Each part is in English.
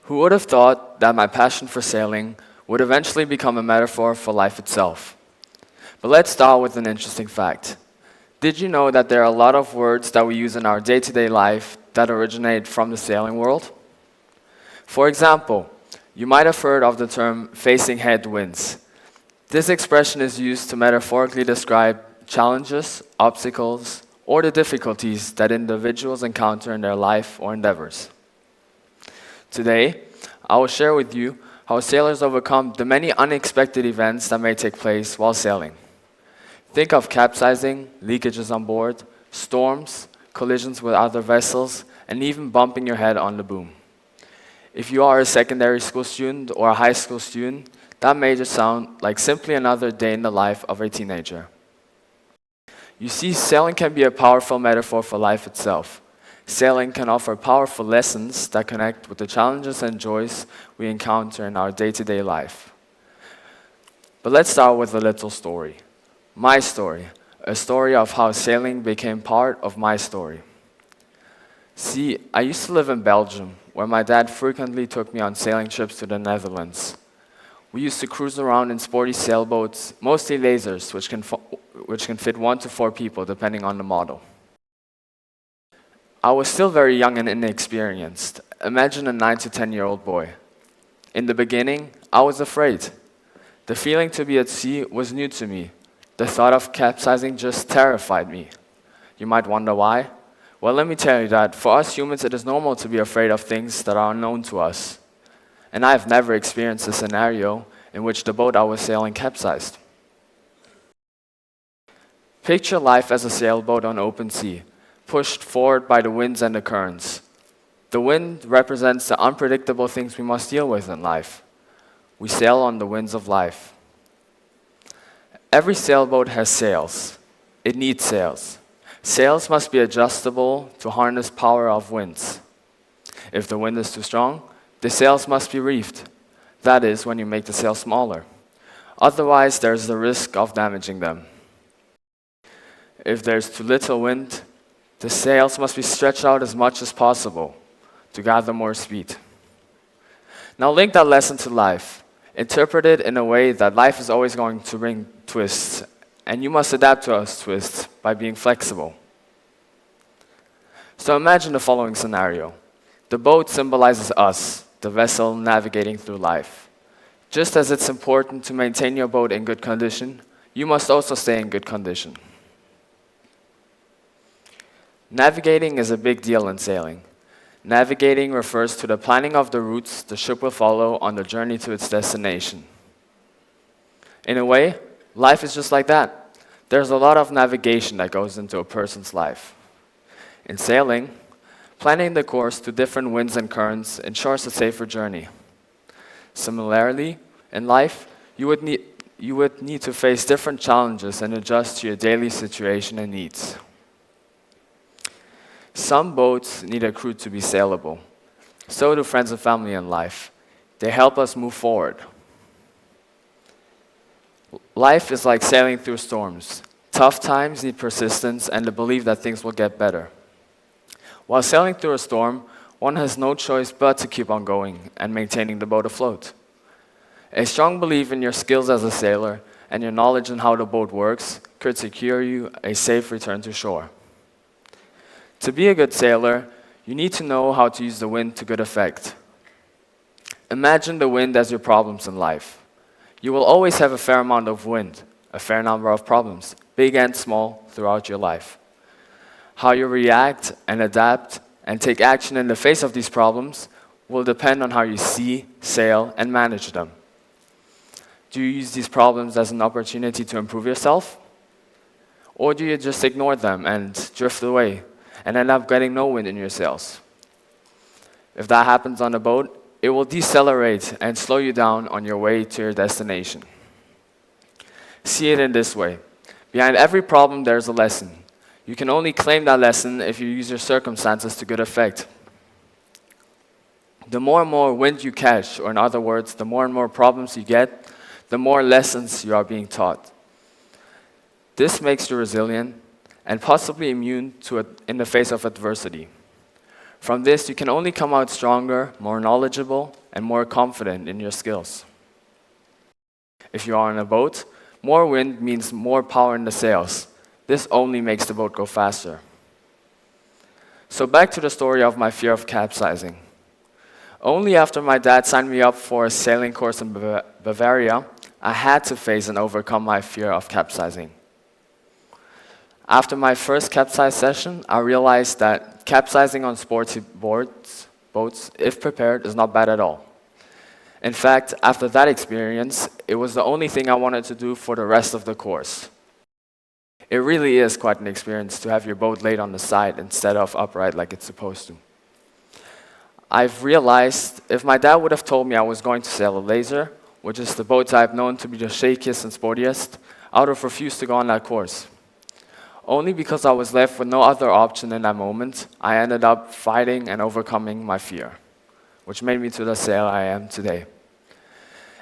Who would have thought that my passion for sailing would eventually become a metaphor for life itself? But let's start with an interesting fact. Did you know that there are a lot of words that we use in our day-to-day life that originate from the sailing world? For example, you might have heard of the term facing headwinds. This expression is used to metaphorically describe challenges, obstacles, or the difficulties that individuals encounter in their life or endeavors. Today, I will share with you how sailors overcome the many unexpected events that may take place while sailing. Think of capsizing, leakages on board, storms, collisions with other vessels, and even bumping your head on the boom. If you are a secondary school student or a high school student, that may just sound like simply another day in the life of a teenager. You see, sailing can be a powerful metaphor for life itself. Sailing can offer powerful lessons that connect with the challenges and joys we encounter in our day-to-day life. But let's start with a little story. My story, a story of how sailing became part of my story. See, I used to live in Belgium, where my dad frequently took me on sailing trips to the Netherlands. We used to cruise around in sporty sailboats, mostly lasers, which can fit 1 to 4 people, depending on the model. I was still very young and inexperienced. Imagine a 9 to 10-year-old boy. In the beginning, I was afraid. The feeling to be at sea was new to me. The thought of capsizing just terrified me. You might wonder why. Well, let me tell you that for us humans, it is normal to be afraid of things that are unknown to us. And I have never experienced a scenario in which the boat I was sailing capsized. Picture life as a sailboat on open sea, pushed forward by the winds and the currents. The wind represents the unpredictable things we must deal with in life. We sail on the winds of life. Every sailboat has sails. It needs sails. Sails must be adjustable to harness power of winds. If the wind is too strong, the sails must be reefed. That is, when you make the sail smaller. Otherwise, there's the risk of damaging them. If there's too little wind, the sails must be stretched out as much as possible to gather more speed. Now link that lesson to life. Interpret it in a way that life is always going to bring twists, and you must adapt to those twists by being flexible. So imagine the following scenario. The boat symbolizes us, the vessel navigating through life. Just as it's important to maintain your boat in good condition, you must also stay in good condition. Navigating is a big deal in sailing. Navigating refers to the planning of the routes the ship will follow on the journey to its destination. In a way, life is just like that. There's a lot of navigation that goes into a person's life. In sailing, planning the course to different winds and currents ensures a safer journey. Similarly, in life, you would need to face different challenges and adjust to your daily situation and needs. Some boats need a crew to be sailable. So do friends and family in life. They help us move forward. Life is like sailing through storms. Tough times need persistence and the belief that things will get better. While sailing through a storm, one has no choice but to keep on going and maintaining the boat afloat. A strong belief in your skills as a sailor and your knowledge in how the boat works could secure you a safe return to shore. To be a good sailor, you need to know how to use the wind to good effect. Imagine the wind as your problems in life. You will always have a fair amount of wind, a fair number of problems, big and small, throughout your life. How you react and adapt and take action in the face of these problems will depend on how you see, sail, and manage them. Do you use these problems as an opportunity to improve yourself? Or do you just ignore them and drift away and end up getting no wind in your sails? If that happens on a boat, it will decelerate and slow you down on your way to your destination. See it in this way. Behind every problem, there's a lesson. You can only claim that lesson if you use your circumstances to good effect. The more and more wind you catch, or in other words, the more and more problems you get, the more lessons you are being taught. This makes you resilient and possibly immune to it in the face of adversity. From this, you can only come out stronger, more knowledgeable, and more confident in your skills. If you are on a boat, more wind means more power in the sails. This only makes the boat go faster. So back to the story of my fear of capsizing. Only after my dad signed me up for a sailing course in Bavaria, I had to face and overcome my fear of capsizing. After my first capsize session, I realized that capsizing on sporty boats, if prepared, is not bad at all. In fact, after that experience, it was the only thing I wanted to do for the rest of the course. It really is quite an experience to have your boat laid on the side instead of upright like it's supposed to. I've realized if my dad would have told me I was going to sail a laser, which is the boat type known to be the shakiest and sportiest, I would have refused to go on that course. Only because I was left with no other option in that moment, I ended up fighting and overcoming my fear, which made me to the sailor I am today.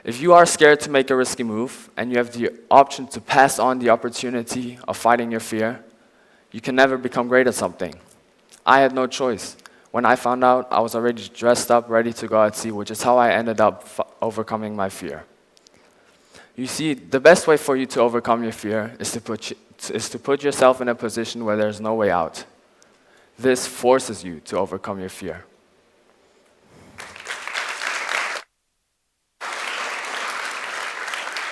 If you are scared to make a risky move and you have the option to pass on the opportunity of fighting your fear, you can never become great at something. I had no choice. When I found out, I was already dressed up, ready to go at sea, which is how I ended up overcoming my fear. You see, the best way for you to overcome your fear is to put yourself in a position where there's no way out. This forces you to overcome your fear.